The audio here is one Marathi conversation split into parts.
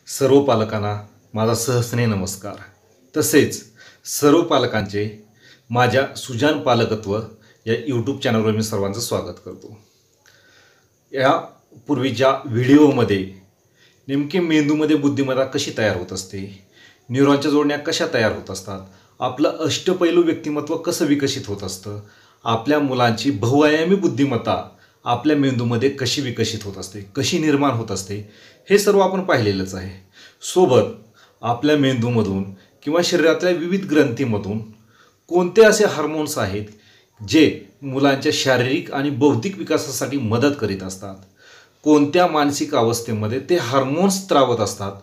सर्व पालकांना माझा सहस्ने नमस्कार. तसेच सर्व पालकांचे माझ्या सुजान पालकत्व या यूट्यूब चॅनलवर मी सर्वांचं स्वागत करतो. या पूर्वीच्या व्हिडिओमध्ये नेमके मेंदूमध्ये बुद्धिमत्ता कशी तयार होत असते, न्यूरॉनच्या जोडण्या कशा तयार होत असतात, आपलं अष्टपैलू व्यक्तिमत्व कसं विकसित होत असतं, आपल्या मुलांची बहुआयामी बुद्धिमत्ता आपल्या मेंदूमध्ये कशी विकसित होत असते, कशी निर्माण होत असते, हे सर्व आपण पाहिलेलंच आहे. सोबत आपल्या मेंदूमधून किंवा शरीरातल्या विविध ग्रंथीमधून कोणते असे हार्मोन्स आहेत जे मुलांच्या शारीरिक आणि बौद्धिक विकासासाठी मदत करीत असतात, कोणत्या मानसिक अवस्थेमध्ये ते हार्मोन्स स्त्रावत असतात,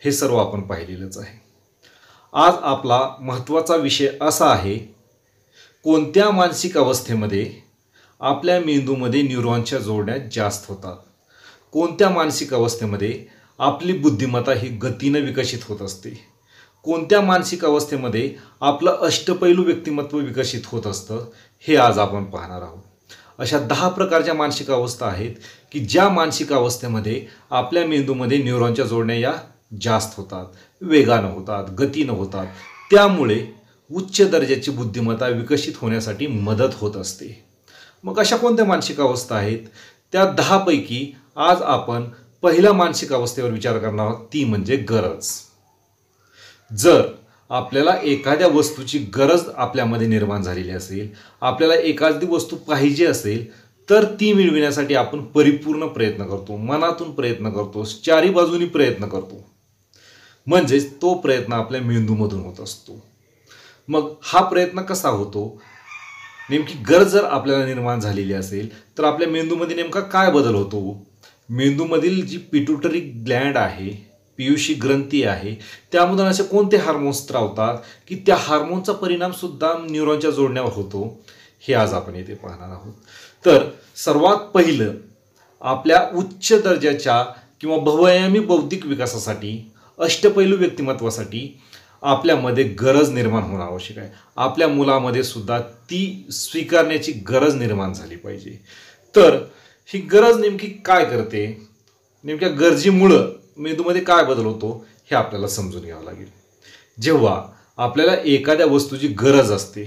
हे सर्व आपण पाहिलेलंच आहे. आज आपला महत्त्वाचा विषय असा आहे, कोणत्या मानसिक अवस्थेमध्ये आपल्या मेंदूमध्ये न्यूरॉनच्या जोडण्या जास्त होतात, कोणत्या मानसिक अवस्थेमध्ये आपली बुद्धिमत्ता ही गतीनं विकसित होत असते, कोणत्या मानसिक अवस्थेमध्ये आपलं अष्टपैलू व्यक्तिमत्व विकसित होत असतं, हे आज आपण पाहणार आहोत. अशा 10 प्रकारच्या मानसिक अवस्था आहेत की ज्या मानसिक अवस्थेमध्ये आपल्या मेंदूमध्ये न्यूरॉनच्या जोडण्या या जास्त होतात, वेगानं होतात, गतीनं होतात. त्यामुळे उच्च दर्जाची बुद्धिमत्ता विकसित होण्यासाठी मदत होत असते. मग अशा कोणत्या मानसिक अवस्था आहेत? त्या 10 पैकी आज आपण पहिल्या मानसिक अवस्थेवर विचार करणार आहोत, ती म्हणजे गरज. जर आपल्याला एखाद्या वस्तूची गरज आपल्यामध्ये निर्माण झालेली असेल, आपल्याला एखादी वस्तू पाहिजे असेल, तर ती मिळविण्यासाठी आपण परिपूर्ण प्रयत्न करतो, मनातून प्रयत्न करतो, चारी बाजूनी प्रयत्न करतो. म्हणजेच तो प्रयत्न आपल्या मेंदूमधून होत असतो. मग हा प्रयत्न कसा होतो? नेमकी गरज जर आपल्याला निर्माण झालेली असेल तर आपल्या मेंदूमध्ये नेमका काय बदल होतो? मेंदूमधील जी पिट्युटरी ग्लँड आहे, पीयूषी ग्रंथी आहे, त्यामधून असे कोणते हार्मोन्स स्त्रावतात की त्या हार्मोनचा परिणामसुद्धा न्यूरॉनच्या जोडण्यावर होतो, हे आज आपण येथे पाहणार आहोत. तर सर्वात पहिलं, आपल्या उच्च दर्जाच्या किंवा बहुआयामी बौद्धिक विकासासाठी, अष्टपैलू व्यक्तिमत्वासाठी आपल्यामध्ये गरज निर्माण होणं आवश्यक आहे. आपल्या मुलामध्ये सुद्धा ती स्वीकारण्याची गरज निर्माण झाली पाहिजे. तर ही गरज नेमकी काय करते, नेमक्या गरजेमुळं मेंदूमध्ये काय बदल होतो, हे आपल्याला समजून घ्यावं लागेल. जेव्हा आपल्याला एखाद्या वस्तूची गरज असते,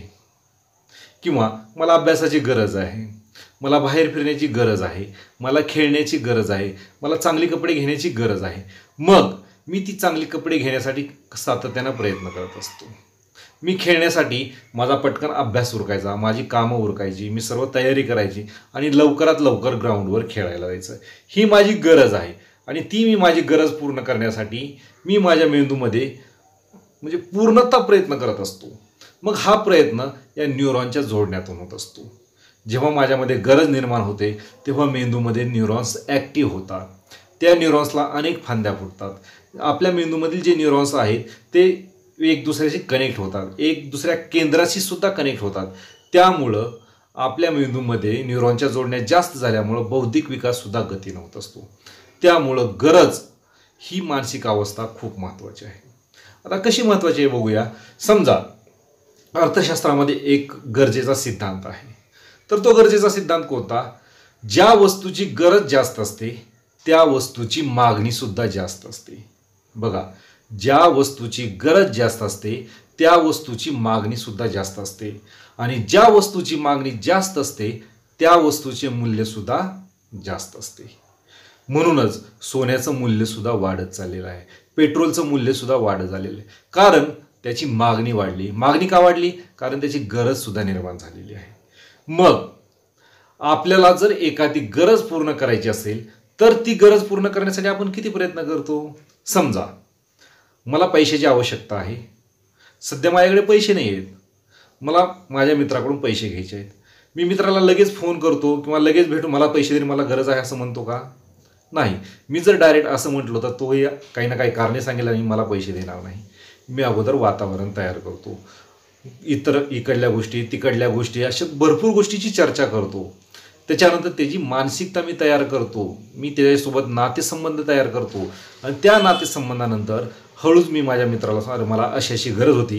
किंवा मला अभ्यासाची गरज आहे, मला बाहेर फिरण्याची गरज आहे, मला खेळण्याची गरज आहे, मला चांगले कपडे घेण्याची गरज आहे, मग मी ती चांगली कपडे घेण्यासाठी सातत्यानं प्रयत्न करत असतो. मी खेळण्यासाठी माझा पटकन अभ्यास उरकायचा, माझी कामं उरकायची, मी सर्व तयारी करायची आणि लवकरात लवकर ग्राउंडवर खेळायला जायचं. ही माझी गरज आहे आणि ती मी माझी गरज पूर्ण करण्यासाठी मी माझ्या मेंदूमध्ये म्हणजे पूर्णतः प्रयत्न करत असतो. मग हा प्रयत्न या न्यूरॉनच्या जोडण्यातून होत असतो. जेव्हा माझ्यामध्ये गरज निर्माण होते तेव्हा मेंदूमध्ये न्यूरॉन्स ॲक्टिव्ह होतात. त्या न्यूरॉन्सला अनेक फांद्या फुटतात. आपल्या मेंदूमधील जे न्यूरॉन्स आहेत ते एक दुसऱ्याशी कनेक्ट होतात, एक दुसऱ्या केंद्राशी सुद्धा कनेक्ट होतात. त्यामुळं आपल्या मेंदूमध्ये न्यूरॉनच्या जोडण्या जास्त झाल्यामुळं बौद्धिक विकाससुद्धा गतीनं होत असतो. त्यामुळं गरज ही मानसिक अवस्था खूप महत्त्वाची आहे. आता कशी महत्त्वाची आहे बघूया. समजा अर्थशास्त्रामध्ये एक गरजेचा सिद्धांत आहे. तर तो गरजेचा सिद्धांत कोणता? ज्या वस्तूची गरज जास्त असते त्या वस्तूची मागणीसुद्धा जास्त असते. बघा, ज्या वस्तूची गरज जास्त असते त्या वस्तूची मागणीसुद्धा जास्त असते, आणि ज्या वस्तूची मागणी जास्त असते त्या वस्तूचे मूल्यसुद्धा जास्त असते. म्हणूनच सोन्याचं मूल्यसुद्धा वाढत चाललेलं आहे, पेट्रोलचं मूल्यसुद्धा वाढत झालेलं आहे. कारण त्याची मागणी वाढली. मागणी का वाढली? कारण त्याची गरजसुद्धा निर्माण झालेली आहे. मग आपल्याला जर एखादी गरज पूर्ण करायची असेल तर ती गरज पूर्ण करण्यासाठी आपण किती प्रयत्न करतो? समजा मला पैशाची आवश्यकता आहे, सध्या माझ्याकडे पैसे नाही आहेत, मला माझ्या मित्राकडून पैसे घ्यायचे आहेत. मी मित्राला लगेच फोन करतो किंवा लगेच भेटून मला पैसे दे, मला गरज आहे असं म्हणतो का? नाही. मी जर डायरेक्ट असं म्हटलं तर तोही काही ना काही कारणे सांगेल आणि मला पैसे देणार नाही. मी अगोदर वातावरण तयार करतो, इतर इकडल्या गोष्टी तिकडल्या गोष्टी अशा भरपूर गोष्टीची चर्चा करतो. त्याच्यानंतर त्याची मानसिकता मी तयार करतो, मी त्याच्यासोबत नातेसंबंध तयार करतो, आणि त्या नातेसंबंधानंतर हळूच मी माझ्या मित्राला सांगतो, मला अशी अशी गरज होती,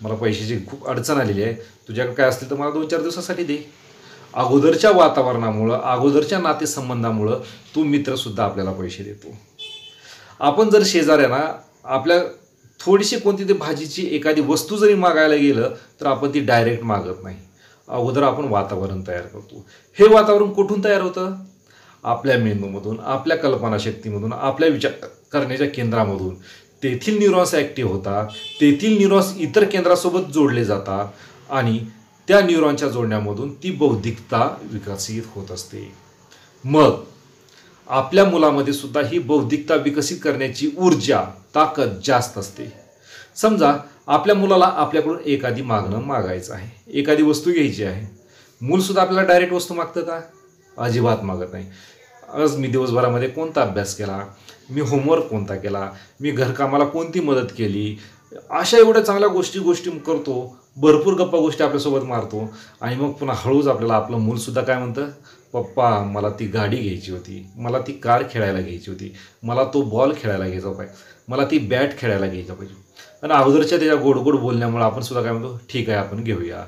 मला पैशाची खूप अडचण आलेली आहे, तुझ्याकडे काय असतील तर मला 2-4 दिवसासाठी दे. अगोदरच्या वातावरणामुळं, अगोदरच्या नातेसंबंधामुळं तो मित्रसुद्धा आपल्याला पैसे देतो. आपण जर शेजाऱ्यांना आपल्या थोडीशी कोणती तरी भाजीची एखादी वस्तू जरी मागायला गेलं तर आपण ती डायरेक्ट मागत नाही. अगोदर आपण वातावरण तयार करतो. हे वातावरण कुठून तयार होतं? आपल्या मेंदूमधून, आपल्या कल्पनाशक्तीमधून, आपल्या विचार करण्याच्या केंद्रामधून. तेथील न्यूरॉन्स ॲक्टिव्ह होतात, तेथील न्यूरॉन्स इतर केंद्रासोबत जोडले जातात आणि त्या न्यूरॉनच्या जोडण्यामधून ती बौद्धिकता विकसित होत असते. मग आपल्या मुलामध्ये सुद्धा ही बौद्धिकता विकसित करण्याची ऊर्जा, ताकद जास्त असते. समजा आपल्या मुलाला आपल्याकडून एखादी मागायचं आहे, एखादी वस्तू घ्यायची आहे. मूलसुद्धा आपल्याला डायरेक्ट वस्तू मागतं का? अजिबात मागत नाही. आज मी दिवसभरामध्ये कोणता अभ्यास केला, मी होमवर्क कोणता केला, मी घरकामाला कोणती मदत केली, अशा एवढ्या चांगल्या गोष्टी करतो, भरपूर गप्पा गोष्टी आपल्यासोबत मारतो आणि मग पुन्हा हळूच आपल्याला आपलं मूलसुद्धा काय म्हणतं, पप्पा मला ती गाडी घ्यायची होती, मला ती कार खेळायला घ्यायची होती, मला तो बॉल खेळायला घ्यायचा पाहिजे, मला ती बॅट खेळायला घ्यायचा पाहिजे. आणि अगोदरच्या त्याच्या गोड बोलण्यामुळे आपण सुद्धा काय म्हणतो, ठीक आहे आपण घेऊया,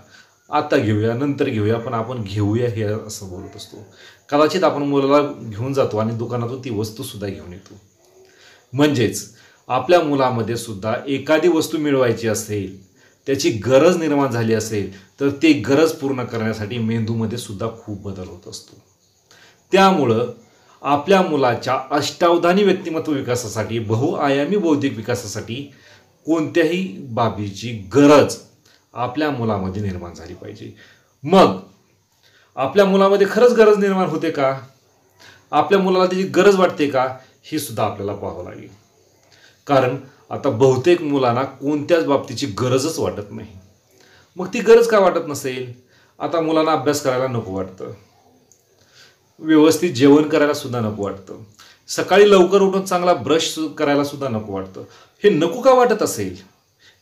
आता घेऊया, नंतर घेऊया, पण आपण घेऊया हे असं बोलत असतो. कदाचित आपण मुलाला घेऊन जातो आणि दुकानातून ती वस्तूसुद्धा घेऊन येतो. म्हणजेच आपल्या मुलामध्ये सुद्धा एखादी वस्तू मिळवायची असेल, त्याची गरज निर्माण झाली असेल तर ते गरज पूर्ण करण्यासाठी मेंदूमध्ये सुद्धा खूप बदल होत असतो. त्यामुळं आपल्या मुलाच्या अष्टावधानी व्यक्तिमत्व विकासासाठी, बहुआयामी बौद्धिक विकासासाठी कोणत्याही बाबीची गरज आपल्या मुलामध्ये निर्माण झाली पाहिजे. मग आपल्या मुलामध्ये खरंच गरज निर्माण होते का? आपल्या मुलाला त्याची गरज वाटते का? हे सुद्धा आपल्याला पाहावं लागेल. कारण आता बहुतेक मुलांना कोणत्याच बाबतीची गरजच वाटत नाही. मग ती गरज का वाटत नसेल? आता मुलांना अभ्यास करायला नको वाटतं, व्यवस्थित जेवण करायला सुद्धा नको वाटतं, सकाळी लवकर उठून चांगला ब्रश करायला सुद्धा नको वाटतं. हे नको का वाटत असेल?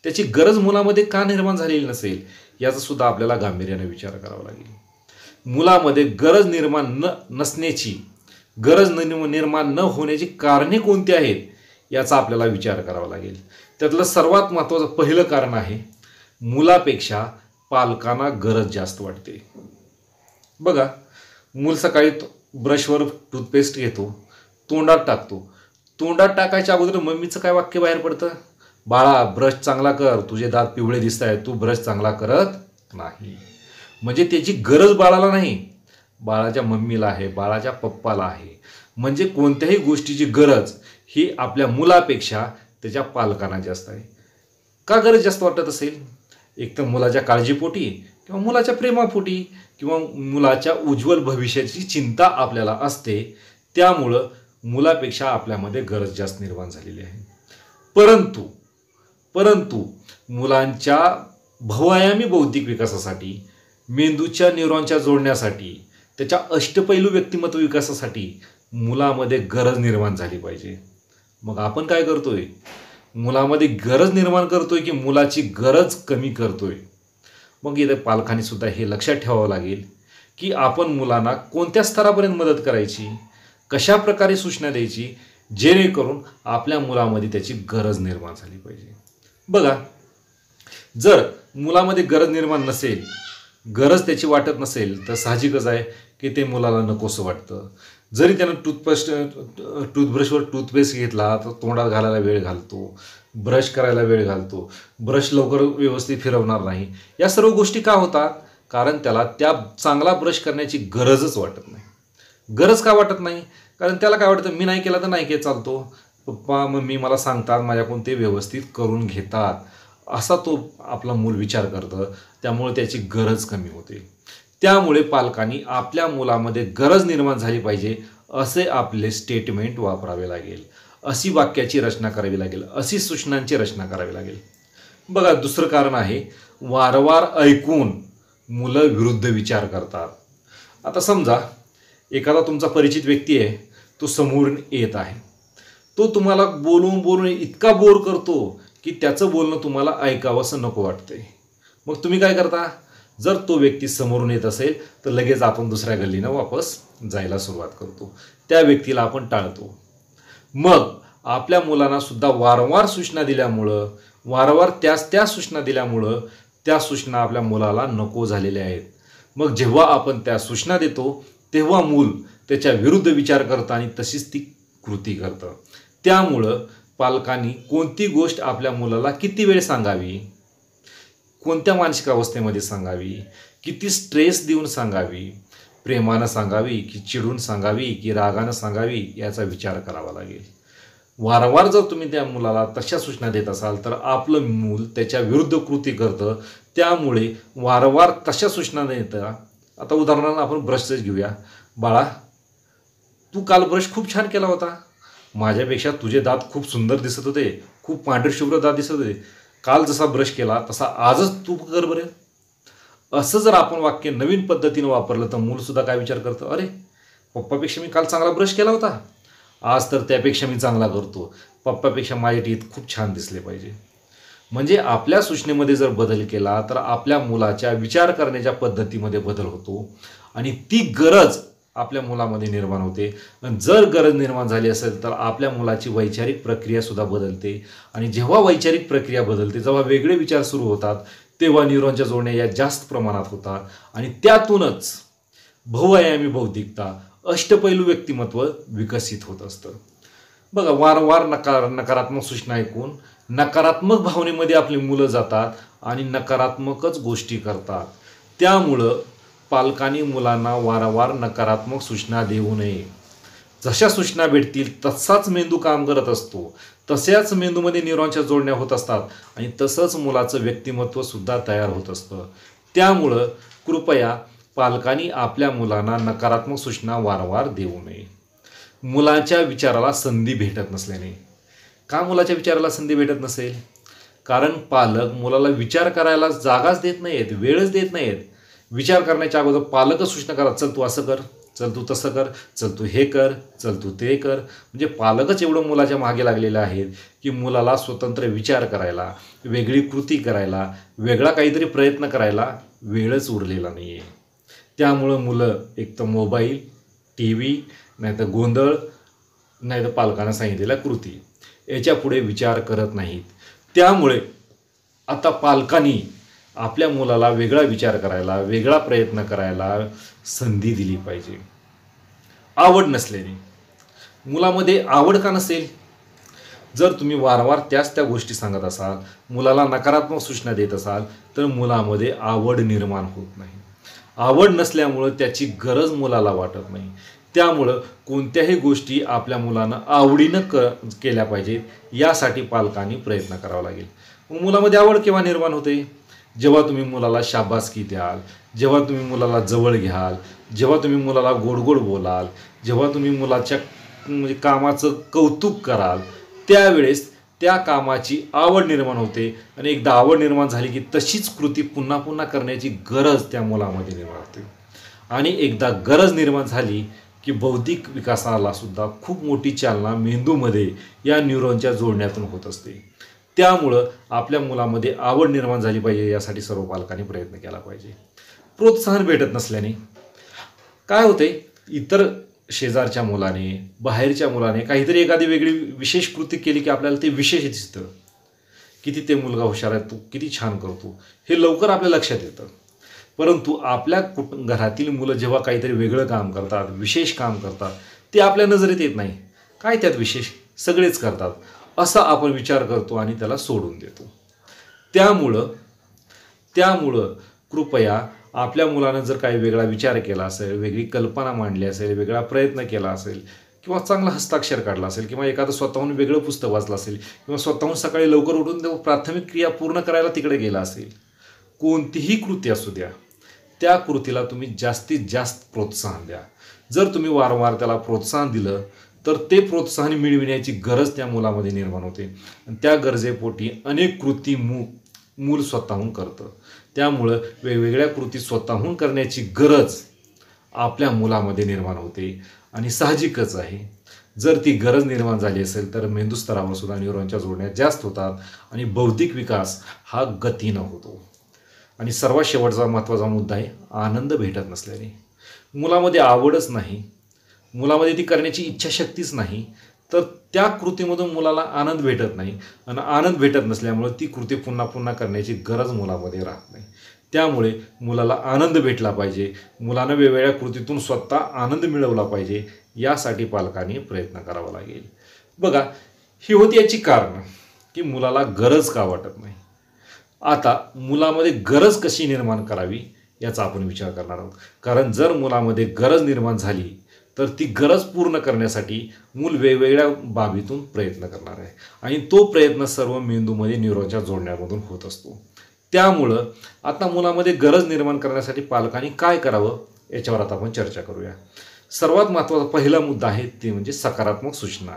त्याची गरज मुलामध्ये का निर्माण झालेली नसेल? याचा सुद्धा आपल्याला गांभीर्याने विचार करावा लागेल. मुलामध्ये गरज निर्माण नसण्याची, गरज निर्माण न होण्याची कारणे कोणती आहेत याचा आपल्याला विचार करावा लागेल. त्यातलं सर्वात महत्त्वाचं पहिलं कारण आहे, मुलापेक्षा पालकांना गरज जास्त वाटते. बघा, मूल सकाळी ब्रशवर टूथपेस्ट घेतो, तोंडात टाकतो. तोंडात टाकायच्या अगोदर मम्मीचं काय वाक्य बाहेर पडतं? बाळा ब्रश चांगला कर, तुझे दात पिवळे दिसत आहेत, तू ब्रश चांगला करत नाही. म्हणजे त्याची गरज बाळाला नाही, बाळाच्या मम्मीला आहे, बाळाच्या पप्पाला आहे. म्हणजे कोणत्याही गोष्टीची गरज ही आपल्या मुलापेक्षा त्याच्या पालकांना जास्त आहे. का गरज जास्त वाटत असेल? एक तर मुलाच्या काळजीपोटी किंवा मुलाच्या प्रेमापोटी किंवा मुलाच्या उज्ज्वल भविष्याची चिंता आपल्याला असते. त्यामुळं मुलापेक्षा आपल्यामध्ये गरज जास्त निर्माण झालेली आहे. परंतु मुलांच्या बहुआयामी बौद्धिक विकासासाठी, मेंदूच्या न्यूरॉनच्या जोडण्यासाठी, त्याच्या अष्टपैलू व्यक्तिमत्व विकासासाठी मुलामध्ये गरज निर्माण झाली पाहिजे. मग आपण काय करतोय? मुलामध्ये गरज निर्माण करतोय की मुलाची गरज कमी करतोय? मग इथे पालकांनी सुद्धा हे लक्षात ठेवावं लागेल की आपण मुलांना कोणत्या स्तरापर्यंत मदत करायची, कशा प्रकारे सूचना द्यायची, जेणेकरून आपल्या मुलामध्ये त्याची गरज निर्माण झाली पाहिजे. बघा, जर मुलामध्ये गरज निर्माण नसेल, गरज त्याची वाटत नसेल तर साहजिकच आहे की ते मुलाला नकोसं वाटतं. जरी त्यानं टूथब्रशवर टूथपेस्ट घेतला तर तोंडात घालायला वेळ घालतो, ब्रश करायला वेळ घालतो, ब्रश लवकर व्यवस्थित फिरवणार नाही. या सर्व गोष्टी का होतात? कारण त्याला त्या चांगला ब्रश करण्याची गरजच वाटत नाही. गरज का वाटत नाही? कारण त्याला काय वाटतं, मी नाही केला तर नाही काय चालतो, पप्पा मम्मी मला सांगतात, माझ्याकडून ते व्यवस्थित करून घेतात, असा तो आपला मूल विचार करतं. त्यामुळे त्याची गरज कमी होते. त्यामुळे पालकांनी आपल्या मुलामध्ये गरज निर्माण झाली पाहिजे असे आपले स्टेटमेंट वापरावे लागेल, अशी वाक्याची रचना करावी लागेल, अशी सूचनांची रचना करावी लागेल. बघा, दुसरं कारण आहे, वारंवार ऐकून मुलं विरुद्ध विचार करतात. आता समजा एखादा तुमचा परिचित व्यक्ती आहे, तो समोरून येत आहे, तो तुम्हाला बोलून इतका बोर करतो की त्याचं बोलणं तुम्हाला ऐकावंसं नको वाटतंय. मग तुम्ही काय करता? जर तो व्यक्ती समोरून येत असेल तर लगेच आपण दुसऱ्या गल्लीनं वापस जायला सुरुवात करतो, त्या व्यक्तीला आपण टाळतो. मग आपल्या मुलांना सुद्धा वारंवार सूचना दिल्यामुळं, वारंवार त्या सूचना दिल्यामुळं त्या सूचना आपल्या मुलाला नको झालेल्या आहेत. मग जेव्हा आपण त्या सूचना देतो तेव्हा मूल त्याच्या विरुद्ध विचार करतं आणि तशीच ती कृती करतं. त्यामुळं पालकांनी कोणती गोष्ट आपल्या मुलाला किती वेळ सांगावी, कोणत्या मानसिक अवस्थेमध्ये सांगावी, किती स्ट्रेस देऊन सांगावी, प्रेमानं सांगावी की चिडून सांगावी की रागानं सांगावी, याचा विचार करावा लागेल. वारंवार जर तुम्ही त्या मुलाला तशा सूचना देत असाल तर आपलं मूल त्याच्या विरुद्ध कृती करतं. त्यामुळे वारंवार तशा सूचना देता, आता उदाहरणार्थ आपण ब्रशच घेऊया. बाळा, तू काल ब्रश खूप छान केला होता, माझ्यापेक्षा तुझे दात खूप सुंदर दिसत होते, खूप पांढरे शुभ्र दात दिसत होते, काल जसा ब्रश केला तसा आजच तू कर बरे. असं जर आपण वाक्य नवीन पद्धतीनं वापरलं तर मूलसुद्धा काय विचार करतं, अरे पप्पापेक्षा मी काल चांगला ब्रश केला होता, आज तर त्यापेक्षा मी चांगला करतो, पप्पापेक्षा माझे टीथ खूप छान दिसले पाहिजे. म्हणजे आपल्या सूचनेमध्ये जर बदल केला तर आपल्या मुलाच्या विचार करण्याच्या पद्धतीमध्ये बदल होतो आणि ती गरज आपल्या मुलामध्ये निर्माण होते. जर गरज निर्माण झाली असेल तर आपल्या मुलाची वैचारिक प्रक्रियासुद्धा बदलते आणि जेव्हा वैचारिक प्रक्रिया बदलते, जेव्हा वेगळे विचार सुरू होतात, तेव्हा न्यूरॉनच्या जोडण्या या जास्त प्रमाणात होतात आणि त्यातूनच बहुआयामी बौद्धिकता, अष्टपैलू व्यक्तिमत्व विकसित होत असतं. बघा, वारंवार नकारात्मक सूचना ऐकून नकारात्मक भावनेमध्ये आपली मुलं जातात आणि नकारात्मकच गोष्टी करतात. त्यामुळं पालकांनी मुलांना वारंवार नकारात्मक सूचना देऊ नये. जशा सूचना भेटतील तसाच मेंदू काम करत असतो, तशाच मेंदूमध्ये न्यूरॉनच्या जोडण्या होत असतात आणि तसंच मुलाचं व्यक्तिमत्वसुद्धा तयार होत असतं. त्यामुळं कृपया पालकांनी आपल्या मुलांना नकारात्मक सूचना वारंवार देऊ नये. मुलाच्या विचाराला संधी भेटत नसल्याने. का मुलाच्या विचाराला संधी भेटत नसेल? कारण पालक मुलाला विचार करायला जागाच देत नाहीत, वेळच देत नाहीत. विचार करण्याच्या अगोदर पालकच सूचना करा, चल तू असं कर, चल तू तसं कर, चल तू हे कर, चल तू ते कर. म्हणजे पालकच एवढं मुलाच्या मागे लागलेले आहेत की मुलाला स्वतंत्र विचार करायला, वेगळी कृती करायला, वेगळा काहीतरी प्रयत्न करायला वेळच उरलेला नाही आहे. त्यामुळं मुलं एक तर मोबाईल, टी व्ही, नाहीतर गोंधळ, नाहीतर पालकांना सांगितलेल्या कृती, याच्या पुढे विचार करत नाहीत. त्यामुळे आता पालकांनी आपल्या मुलाला वेगळा विचार करायला, वेगळा प्रयत्न करायला संधी दिली पाहिजे. आवड नसल्याने. मुलामध्ये आवड का नसेल? जर तुम्ही वारंवार त्याच त्या गोष्टी सांगत असाल, मुलाला नकारात्मक सूचना देत असाल तर मुलामध्ये आवड निर्माण होत नाही. आवड नसल्यामुळं त्याची गरज मुलाला वाटत नाही. त्यामुळं कोणत्याही गोष्टी आपल्या मुलानं आवडीनं केल्या पाहिजेत, यासाठी पालकांनी प्रयत्न करावा लागेल. मुलामध्ये आवड केव्हा निर्माण होते? जेव्हा तुम्ही मुलाला शाबासकी द्याल, जेव्हा तुम्ही मुलाला जवळ घ्याल, जेव्हा तुम्ही मुलाला गोड गोड बोलाल, जेव्हा तुम्ही मुलाच्या म्हणजे कामाचं कौतुक कराल, त्यावेळेस त्या कामाची आवड निर्माण होते आणि एकदा आवड निर्माण झाली की तशीच कृती पुन्हा पुन्हा करण्याची गरज त्या मुलामध्ये निर्माण होते. आणि एकदा गरज निर्माण झाली की बौद्धिक विकासाला सुद्धा खूप मोठी चालना मेंदूमध्ये या न्यूरॉनच्या जोडण्यातून होत असते. त्यामुळं आपल्या मुलामध्ये आवड निर्माण झाली पाहिजे, यासाठी सर्व पालकांनी प्रयत्न केला पाहिजे. प्रोत्साहन भेटत नसल्याने काय होते, इतर शेजारच्या मुलाने, बाहेरच्या मुलाने काहीतरी एखादी वेगळी विशेष कृती केली की आपल्याला ते विशेष दिसतं. किती ते मुलगा हुशार आहे, तू किती छान करतो, हे लवकर आपल्या लक्षात येतं. परंतु आपल्या घरातील मुलं जेव्हा काहीतरी वेगळं काम करतात, विशेष काम करतात, ते आपल्या नजरेत येत नाही. काय त्यात विशेष, सगळेच करतात, असा आपण विचार करतो आणि त्याला सोडून देतो. त्यामुळं कृपया आपल्या मुलानं जर काही वेगळा विचार केला असेल, वेगळी कल्पना मांडली असेल, वेगळा प्रयत्न केला असेल, किंवा चांगला हस्ताक्षर काढला असेल, किंवा एखादं स्वतःहून वेगळं पुस्तक वाचलं असेल, किंवा स्वतःहून सकाळी लवकर उठून प्राथमिक क्रिया पूर्ण करायला तिकडे गेला असेल, कोणतीही कृती असू द्या, त्या कृतीला तुम्ही जास्तीत जास्त प्रोत्साहन द्या. जर तुम्ही वारंवार त्याला प्रोत्साहन दिलं तर ते प्रोत्साहन मिळविण्याची गरज त्या मुलामध्ये निर्माण होते आणि त्या गरजेपोटी अनेक कृती मूल स्वतःहून करतं. त्यामुळं वेगवेगळ्या कृती स्वतःहून करण्याची गरज आपल्या मुलामध्ये निर्माण होते आणि साहजिकच आहे. जर ती गरज निर्माण झाली असेल तर मेंदूस्तरावर सुद्धा न्यूरॉनच्या जोडण्या जास्त होतात आणि बौद्धिक विकास हा गतीनं होतो. आणि सर्वात शेवटचा महत्त्वाचा मुद्दा आहे आनंद भेटत नसल्याने. मुलामध्ये आवडच नाही, मुलामध्ये ती करण्याची इच्छाशक्तीच नाही, तर त्या कृतीमधून मुलाला आनंद भेटत नाही आणि आनंद भेटत नसल्यामुळे ती कृती पुन्हा पुन्हा करण्याची गरज मुलामध्ये राहत नाही. त्यामुळे मुलाला आनंद भेटला पाहिजे, मुलानं वेगवेगळ्या कृतीतून स्वतः आनंद मिळवला पाहिजे, यासाठी पालकांनी प्रयत्न करावा लागेल. बघा, ही होती याची कारण की मुलाला गरज का वाटत नाही. आता मुलामध्ये गरज कशी निर्माण करावी याचा आपण विचार करणार आहोत. कारण जर मुलामध्ये गरज निर्माण झाली तर ती गरज पूर्ण करण्यासाठी मूल वेगवेगळ्या बाबीतून प्रयत्न करणार आहे आणि तो प्रयत्न सर्व मेंदूमध्ये न्यूरॉनच्या जोडण्यामधून होत असतो. त्यामुळं आता मुलामध्ये गरज निर्माण करण्यासाठी पालकांनी काय करावं याच्यावर आता आपण चर्चा करूया. सर्वात महत्त्वाचा पहिला मुद्दा आहे ते म्हणजे सकारात्मक सूचना.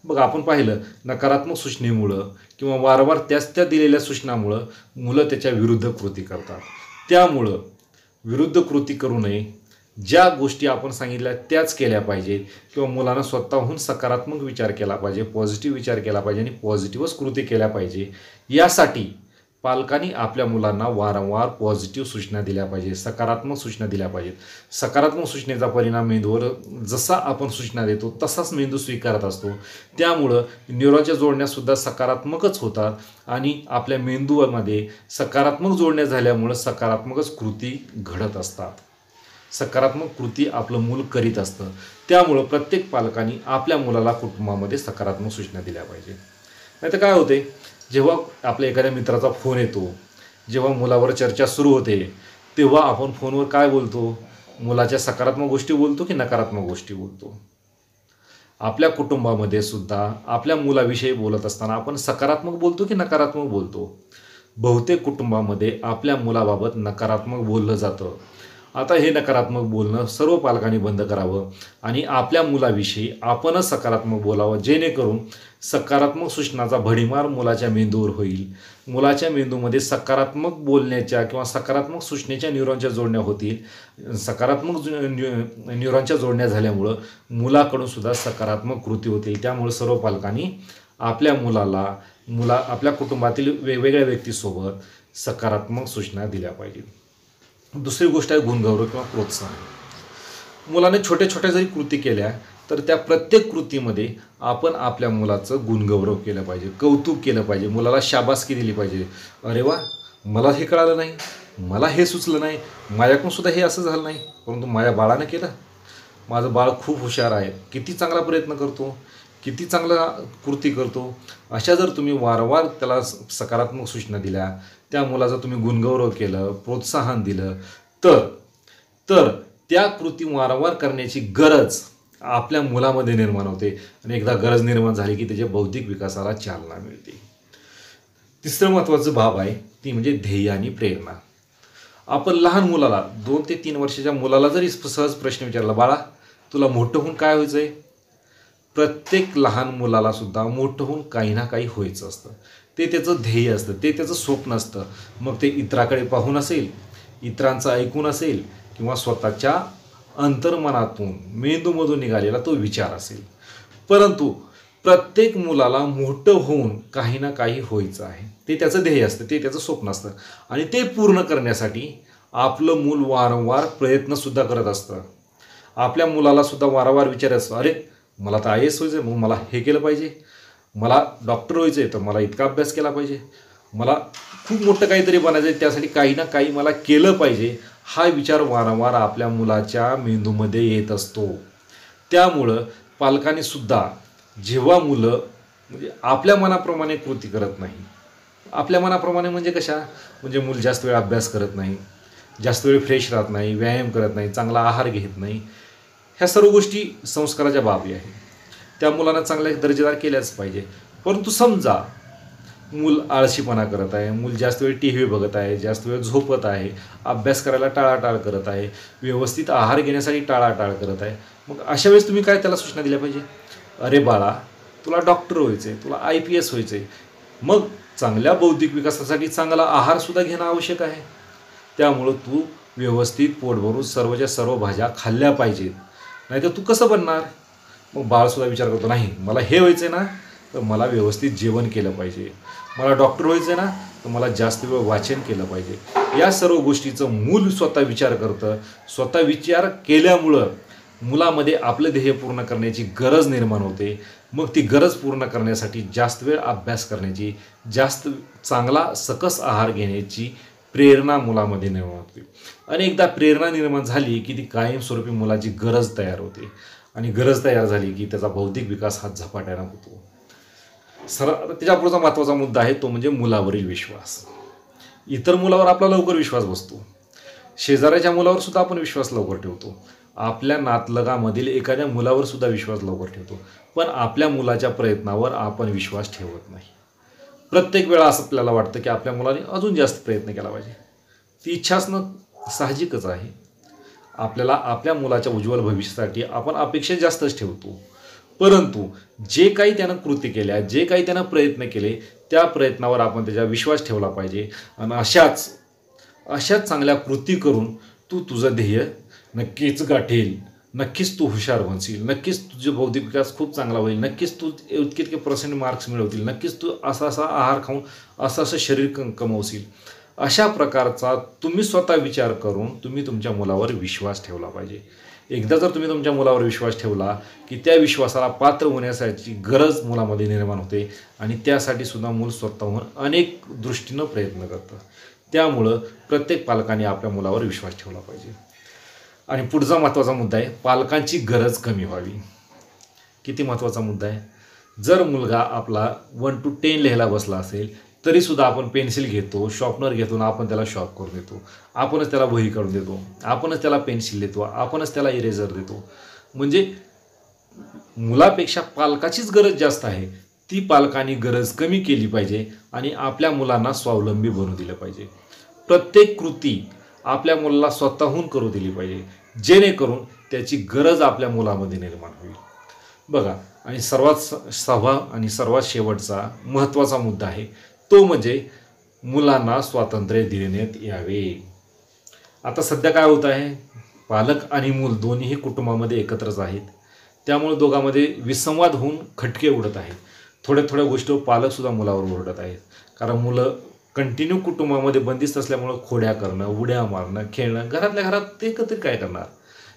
बघा, आपण पाहिलं नकारात्मक सूचनेमुळं किंवा वारंवार त्या दिलेल्या सूचनामुळं मुलं त्याच्या विरुद्ध कृती करतात. त्यामुळं विरुद्ध कृती करू नये. ज्या गोष्टी आपण सांगितल्या त्याच केल्या पाहिजेत किंवा मुलानं स्वतःहून सकारात्मक विचार केला पाहिजे, पॉझिटिव्ह विचार केला पाहिजे आणि पॉझिटिव्हच कृती केल्या पाहिजे. यासाठी पालकांनी आपल्या मुलांना वारंवार पॉझिटिव्ह सूचना दिल्या पाहिजे, सकारात्मक सूचना दिल्या पाहिजेत. सकारात्मक सूचनेचा परिणाम मेंदूवर जसा आपण सूचना देतो तसाच मेंदू स्वीकारत असतो. त्यामुळं न्यूरॉनच्या जोडण्यासुद्धा सकारात्मकच होतात आणि आपल्या मेंदूमध्ये सकारात्मक जोडण्या झाल्यामुळं सकारात्मकच कृती घडत असतात. सकारात्मक कृती आपलं मूल करीत असतं. त्यामुळं प्रत्येक पालकांनी आपल्या मुलाला कुटुंबामध्ये सकारात्मक सूचना दिल्या पाहिजे. नाही तर काय होते, जेव्हा आपल्या एखाद्या मित्राचा फोन येतो, जेव्हा मुलावर चर्चा सुरू होते, तेव्हा आपण फोनवर काय बोलतो, मुलाच्या सकारात्मक गोष्टी बोलतो की नकारात्मक गोष्टी बोलतो. आपल्या कुटुंबामध्ये सुद्धा आपल्या मुलाविषयी बोलत असताना आपण सकारात्मक बोलतो की नकारात्मक बोलतो. बहुतेक कुटुंबामध्ये आपल्या मुलाबाबत नकारात्मक बोललं जातं. आता हे नकारात्मक बोलणं सर्व पालकांनी बंद करावं आणि आपल्या मुलाविषयी आपणच सकारात्मक बोलावं, जेणेकरून सकारात्मक सूचनाचा भडीमार मुलाच्या मेंदूवर होईल. मुलाच्या मेंदूमध्ये सकारात्मक बोलण्याच्या किंवा सकारात्मक सूचनेच्या न्यूरॉनच्या जोडण्या होतील. सकारात्मक न्यूरॉनच्या जोडण्या झाल्यामुळं मुलाकडून सुद्धा सकारात्मक कृती होतील. त्यामुळे सर्व पालकांनी आपल्या आपल्या कुटुंबातील वेगवेगळ्या व्यक्तीसोबत सकारात्मक सूचना दिल्या पाहिजेत. दुसरी गोष्ट आहे गुणगौरव किंवा प्रोत्साहन. मुलाने छोट्या छोट्या जरी कृती केल्या तर त्या प्रत्येक कृतीमध्ये आपण आपल्या मुलाचं गुणगौरव केलं पाहिजे, कौतुक केलं पाहिजे, मुलाला शाबासकी दिली पाहिजे. अरे वा, मला हे कळालं नाही, मला हे सुचलं नाही, माझ्याकडून सुद्धा हे असं झालं नाही, परंतु माझ्या बाळानं केलं. माझं बाळ खूप हुशार आहे, किती चांगला प्रयत्न करतो, किती चांगला कृती करतो. अशा जर तुम्ही वारंवार त्याला सकारात्मक सूचना दिल्या, त्या मुलाचं तुम्ही गुणगौरव केलं, प्रोत्साहन दिलं, तर त्या कृती वारंवार करण्याची गरज आपल्या मुलामध्ये निर्माण होते आणि एकदा गरज निर्माण झाली की त्याच्या बौद्धिक विकासाला चालना मिळते. तिसरं महत्त्वाचं बाब आहे ती म्हणजे ध्येय आणि प्रेरणा. आपण लहान मुलाला 2 ते 3 वर्षाच्या मुलाला जरी सहज प्रश्न विचारला, बाळा तुला मोठं होऊन काय व्हायचं आहे, प्रत्येक लहान मुलाला सुद्धा मोठं होऊन काही ना काही व्हायचं असतं. ते त्याचं ध्येय असतं, ते त्याचं स्वप्न असतं. मग ते इतराकडे पाहून असेल, इतरांचं ऐकून असेल किंवा स्वतःच्या अंतर्मनातून मेंदूमधून निघालेला तो विचार असेल. परंतु प्रत्येक मुलाला मोठं होऊन काही ना काही व्हायचं आहे, ते त्याचं ध्येय असतं, ते त्याचं स्वप्न असतं आणि ते पूर्ण करण्यासाठी आपलं मूल वारंवार प्रयत्नसुद्धा करत असतं. आपल्या मुलाला सुद्धा वारंवार विचार असतो, अरे मला तर IAS व्हायचं आहे, मग मला हे केलं पाहिजे, मला डॉक्टर व्हायचं आहे तर मला इतका अभ्यास केला पाहिजे, मला खूप मोठं काहीतरी बनायचं आहे त्यासाठी काही ना काही मला केलं पाहिजे. हा विचार वारंवार आपल्या मुलाच्या मेंदूमध्ये येत असतो. त्यामुळं पालकांनी सुद्धा जेव्हा मुलं म्हणजे आपल्या मनाप्रमाणे कृती करत नाही, आपल्या मनाप्रमाणे म्हणजे कशा, म्हणजे मूल जास्त वेळ अभ्यास करत नाही, जास्त वेळ फ्रेश राहत नाही, व्यायाम करत नाही, चांगला आहार घेत नाही, ह्या सर्व गोष्टी संस्काराच्या बाबी आहेत. त्या मुलांना चांगल्या दर्जेदार केल्याच पाहिजे. परंतु समजा मूल आळशीपणा करत आहे, मूल जास्त वेळ TV बघत आहे, जास्त वेळ झोपत आहे, अभ्यास करायला टाळाटाळ करत आहे, व्यवस्थित आहार घेण्यासाठी टाळाटाळ करत आहे, मग अशा वेळेस तुम्ही काय त्याला सूचना दिल्या पाहिजे, अरे बाळा तुला डॉक्टर व्हायचं आहे, तुला IPS व्हायचं आहे, मग चांगल्या बौद्धिक विकासासाठी चांगला आहारसुद्धा घेणं आवश्यक आहे. त्यामुळं तू व्यवस्थित पोट भरून सर्वच्या सर्व भाज्या खाल्ल्या पाहिजेत, नाहीतर तू कसं बनणार. मग बाळसुद्धा विचार करतो, नाही मला हे व्हायचं आहे ना तर मला व्यवस्थित जेवण केलं पाहिजे, मला डॉक्टर व्हायचं आहे ना तर मला जास्त वेळ वाचन केलं पाहिजे. या सर्व गोष्टीचं मूल स्वतः विचार करतं. स्वतः विचार केल्यामुळं मुलामध्ये आपलं ध्येय पूर्ण करण्याची गरज निर्माण होते. मग ती गरज पूर्ण करण्यासाठी जास्त वेळ अभ्यास करण्याची, जास्त चांगला सकस आहार घेण्याची प्रेरणा मुलामध्ये निर्माण होते. आणि एकदा प्रेरणा निर्माण झाली की ती कायमस्वरूपी मुलाची गरज तयार होते आणि गरज तयार झाली की त्याचा बौद्धिक विकास हा झपाट्यानं होतो. त्याच्या पुढचा महत्त्वाचा मुद्दा आहे तो म्हणजे मुलावरील विश्वास. इतर मुलावर आपला लवकर विश्वास बसतो, शेजाऱ्याच्या मुलावर सुद्धा आपण विश्वास लवकर ठेवतो, आपल्या नातलगामधील एखाद्या मुलावर सुद्धा विश्वास लवकर ठेवतो, पण आपल्या मुलाच्या प्रयत्नावर आपण विश्वास ठेवत नाही. प्रत्येक वेळा असं आपल्याला वाटतं की आपल्या मुलाने अजून जास्त प्रयत्न केला पाहिजे. ती इच्छा असणं साहजिकच आहे. आपल्याला आपल्या मुलाच्या उज्ज्वल भविष्यासाठी आपण अपेक्षा जास्तच ठेवतो, परंतु जे काही त्यानं कृती केल्या, जे काही त्यानं प्रयत्न केले, त्या प्रयत्नावर आपण त्याचा विश्वास ठेवला पाहिजे. आणि अशाच चांगल्या कृती करून तू तुझं ध्येय नक्कीच गाठेल, नक्कीच तू हुशार बनशील, नक्कीच तुझे बौद्धिक विकास खूप चांगला होईल, नक्कीच तू इतके पर्सेंट मार्क्स मिळवतील, नक्कीच तू असा आहार खाऊन असं शरीर कमवशील. अशा प्रकारचा तुम्ही स्वतः विचार करून तुम्ही तुमच्या मुलावर विश्वास ठेवला पाहिजे. एकदा जर तुम्ही तुमच्या मुलावर विश्वास ठेवला की त्या विश्वासाला पात्र होण्यासाठी गरज मुलामध्ये निर्माण होते आणि त्यासाठी सुद्धा मूल स्वतःहून अनेक दृष्टीनं प्रयत्न करतं. त्यामुळं प्रत्येक पालकाने आपल्या मुलावर विश्वास ठेवला पाहिजे. आणि पुढचा महत्त्वाचा मुद्दा आहे पालकांची गरज कमी व्हावी. किती महत्त्वाचा मुद्दा आहे. जर मुलगा आपला 1 to 10 लिहायला बसला असेल तरीसुद्धा आपण पेन्सिल घेतो, शॉर्पनर घेतो ना आपण त्याला शॉर्प करून देतो, आपणच त्याला वही काढून देतो, आपणच त्याला पेन्सिल देतो, आपणच त्याला इरेझर देतो. म्हणजे मुलापेक्षा पालकाचीच गरज जास्त आहे. ती पालकांनी गरज कमी केली पाहिजे आणि आपल्या मुलांना स्वावलंबी बनवू दिलं पाहिजे. प्रत्येक कृती आपल्या मुलाला स्वतःहून करू दिली पाहिजे, जेणेकरून त्याची गरज आपल्या मुलामध्ये निर्माण होईल. बघा, आणि सर्वात शेवटचा महत्त्वाचा मुद्दा आहे तो म्हणजे मुलांना स्वातंत्र्य देण्यात यावे. आता सध्या काय होत आहे, पालक आणि मूल दोन्हीही कुटुंबामध्ये एकत्रच आहेत. त्यामुळे दोघांमध्ये विसंवाद होऊन खटके उडत आहेत. थोड्या गोष्टीवर पालकसुद्धा मुलावर ओरडत आहेत, कारण मुलं कंटिन्यू कुटुंबामध्ये बंदिस्त असल्यामुळं खोड्या करणं, उड्या मारणं, खेळणं, घरातल्या घरात ते एकत्रित काय करणार.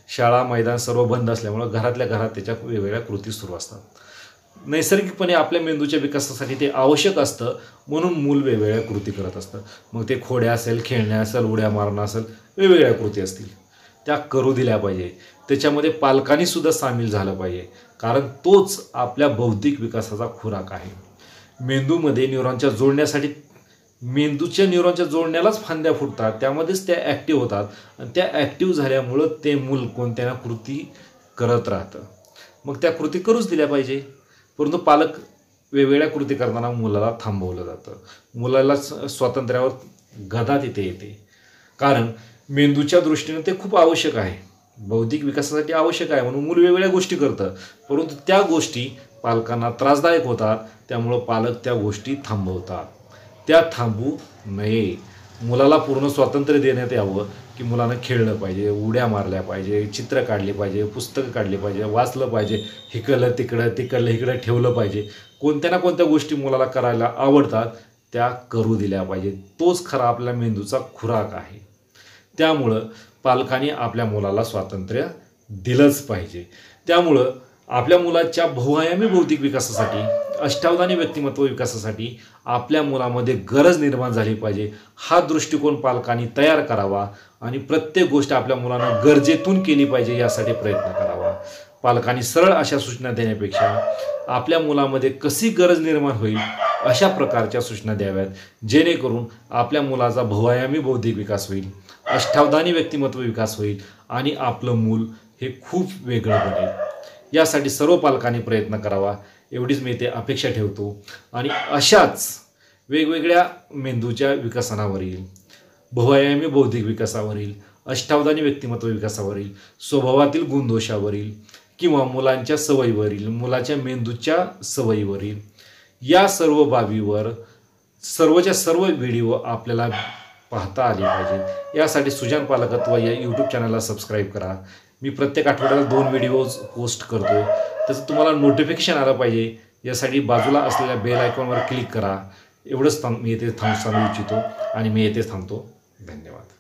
शाळा मैदान सर्व बंद असल्यामुळं घरातल्या घरात त्याच्या वेगवेगळ्या कृती सुरू असतात. नैसर्गिकपणे आपल्या मेंदूच्या विकासासाठी ते आवश्यक असतं, म्हणून मूल वेगवेगळ्या कृती करत असतं. मग ते खोड्या असेल, खेळण्या असेल, उड्या मारणं असेल, वेगवेगळ्या कृती असतील, त्या करू दिल्या पाहिजे. त्याच्यामध्ये पालकांनी सुद्धा सामील झालं पाहिजे, कारण तोच आपल्या बौद्धिक विकासाचा खुराक आहे. मेंदूच्या न्यूरॉनच्या जोडण्यालाच फांद्या फुटतात, त्यामध्येच त्या ॲक्टिव्ह होतात आणि त्या ॲक्टिव्ह झाल्यामुळं ते मूल कोणत्या ना कृती करत राहतं. मग त्या कृती करूच दिल्या पाहिजे. परंतु पालक वेगवेगळ्या कृती करताना मुलाला थांबवलं जातं. मुलाला स्वातंत्र्यावर गदा तिथे येते, कारण मेंदूच्या दृष्टीनं ते खूप आवश्यक आहे, बौद्धिक विकासासाठी आवश्यक आहे, म्हणून मूल वेगवेगळ्या गोष्टी करतं. परंतु त्या गोष्टी पालकांना त्रासदायक होतात, त्यामुळं पालक त्या गोष्टी थांबवतात. त्या थांबू नये. मुलाला पूर्ण स्वातंत्र्य देण्यात यावं की मुलानं खेळलं पाहिजे, उड्या मारल्या पाहिजे, चित्र काढली पाहिजे, पुस्तकं काढली पाहिजे, वाचलं पाहिजे, हिकडलं तिकडलं इकडं ठेवलं पाहिजे. कोणत्या ना कोणत्या गोष्टी मुलाला करायला आवडतात त्या करू दिल्या पाहिजे. तोच खरा आपल्या मेंदूचा खुराक आहे. त्यामुळं पालकांनी आपल्या मुलाला स्वातंत्र्य दिलंच पाहिजे. त्यामुळं आपल्या मुलाच्या बहुआयामी बौद्धिक विकासासाठी, अष्टावधानी व्यक्तिमत्व विकासासाठी आपल्या मुलामध्ये गरज निर्माण झाली पाहिजे. हा दृष्टिकोन पालकांनी तयार करावा आणि प्रत्येक गोष्ट आपल्या मुलांना गरजेतून केली पाहिजे यासाठी प्रयत्न करावा. पालकांनी सरळ अशा सूचना देण्यापेक्षा आपल्या मुलामध्ये कशी गरज निर्माण होईल अशा प्रकारच्या सूचना द्याव्यात, जेणेकरून आपल्या मुलाचा बहुआयामी बौद्धिक विकास होईल, अष्टावधानी व्यक्तिमत्व विकास होईल आणि आपलं मूल हे खूप वेगळं बनेल. यासाठी सर्व पालकांनी प्रयत्न करावा एवढीच मी इथे अपेक्षा ठेवतो. आणि अशाच वेगवेगळ्या मेंदूच्या विकसनावरील, बहुआयामी बौद्धिक विकासावरील, अष्टावधानी व्यक्तिमत्व विकासावरील, स्वभावातील गुणदोषावरील किंवा मुलांच्या सवयीवरील, मुलाच्या मेंदूच्या सवयीवरील या सर्व बाबीवर सर्वच्या सर्व व्हिडिओ आपल्याला पाहता आले पाहिजे. यासाठी सुजाण पालकत्व या यूट्यूब चॅनलला सबस्क्राईब करा. मी प्रत्येक आठवड्याला 2 व्हिडिओज पोस्ट करतो. त्याचं तुम्हाला नोटिफिकेशन आलं पाहिजे यासाठी बाजूला असलेल्या बेल आयकॉनवर क्लिक करा. एवढंच मी येथे सांगू इच्छितो आणि मी येथेच थांबतो. धन्यवाद.